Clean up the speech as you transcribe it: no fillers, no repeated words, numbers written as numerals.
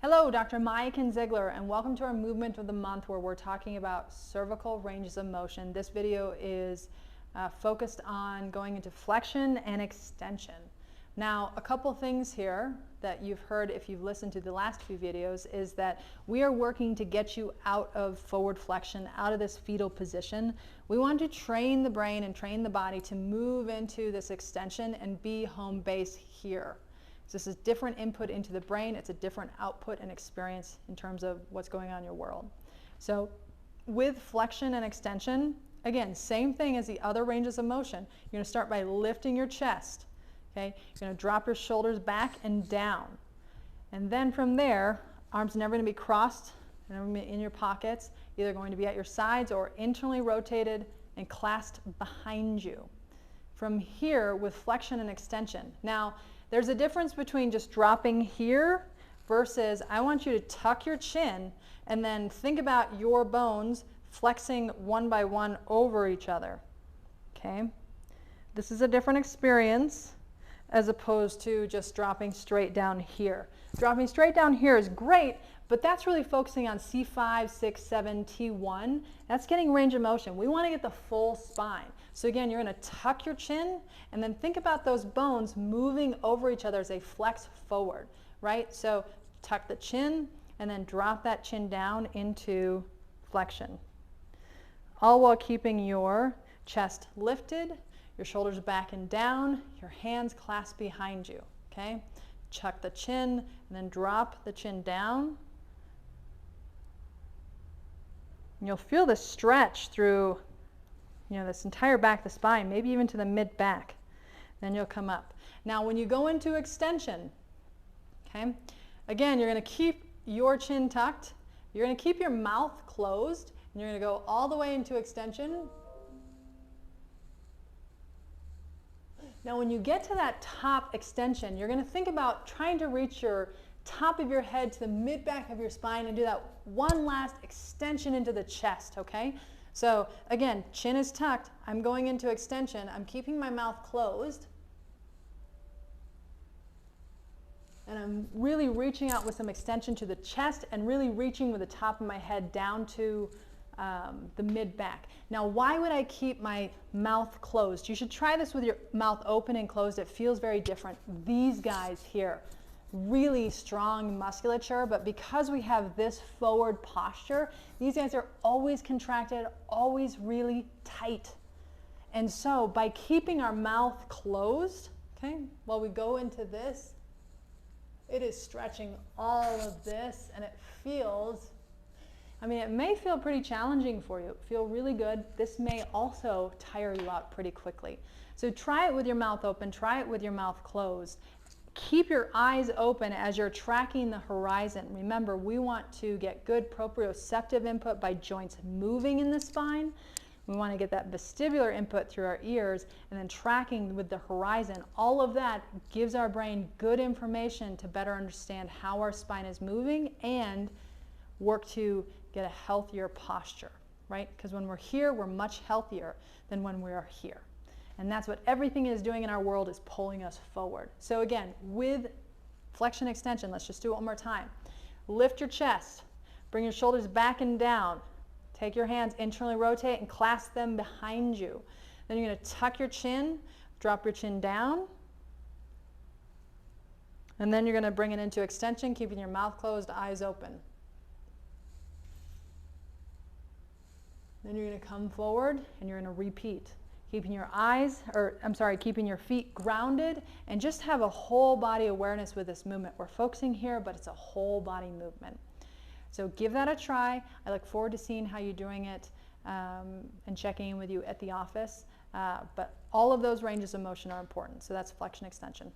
Hello, Dr. Miaken Zeigler, and welcome to our movement of the month where we're talking about cervical ranges of motion. This video is focused on going into flexion and extension. Now, a couple things here that you've heard if you've listened to the last few videos is that we are working to get you out of forward flexion, out of this fetal position. We want to train the brain and train the body to move into this extension and be home base here. So this is different input into the brain. It's a different output and experience in terms of what's going on in your world. So with flexion and extension, again, same thing as the other ranges of motion. You're going to start by lifting your chest. Okay? You're going to drop your shoulders back and down. And then from there, arms never going to be crossed, never going to be in your pockets, either going to be at your sides or internally rotated and clasped behind you. From here with flexion and extension. Now, there's a difference between just dropping here versus I want you to tuck your chin and then think about your bones flexing one by one over each other. Okay? This is a different experience as opposed to just dropping straight down here. Dropping straight down here is great, but that's really focusing on C5, 6, 7, T1. That's getting range of motion. We want to get the full spine. So again, you're going to tuck your chin and then think about those bones moving over each other as they flex forward, right? So tuck the chin and then drop that chin down into flexion. All while keeping your chest lifted, your shoulders back and down, your hands clasped behind you, okay? Tuck the chin and then drop the chin down. And you'll feel this stretch through this entire back of the spine, maybe even to the mid-back. Then you'll come up. Now, when you go into extension, okay, again, you're going to keep your chin tucked. You're going to keep your mouth closed, and you're going to go all the way into extension. Now, when you get to that top extension, you're going to think about trying to reach your top of your head to the mid-back of your spine and do that one last extension into the chest, okay? So again, chin is tucked, I'm going into extension, I'm keeping my mouth closed, and I'm really reaching out with some extension to the chest and really reaching with the top of my head down to the mid-back. Now, why would I keep my mouth closed? You should try this with your mouth open and closed. It feels very different. These guys here, really strong musculature, but because we have this forward posture, these guys are always contracted, always really tight. And so by keeping our mouth closed, okay, while we go into this, it is stretching all of this, and it feels, it may feel pretty challenging for you. Feel really good. This may also tire you out pretty quickly. So try it with your mouth open, try it with your mouth closed. Keep your eyes open as you're tracking the horizon. Remember, we want to get good proprioceptive input by joints moving in the spine. We want to get that vestibular input through our ears and then tracking with the horizon. All of that gives our brain good information to better understand how our spine is moving and work to get a healthier posture, right? Because when we're here, we're much healthier than when we are here. And that's what everything is doing in our world, is pulling us forward. So again, with flexion extension, let's just do it one more time. Lift your chest, bring your shoulders back and down. Take your hands, internally rotate and clasp them behind you. Then you're going to tuck your chin, drop your chin down. And then you're going to bring it into extension, keeping your mouth closed, eyes open. Then you're going to come forward and you're going to repeat. Keeping keeping your feet grounded, and just have a whole body awareness with this movement. We're focusing here, but it's a whole body movement. So give that a try. I look forward to seeing how you're doing it and checking in with you at the office. But all of those ranges of motion are important. So that's flexion extension.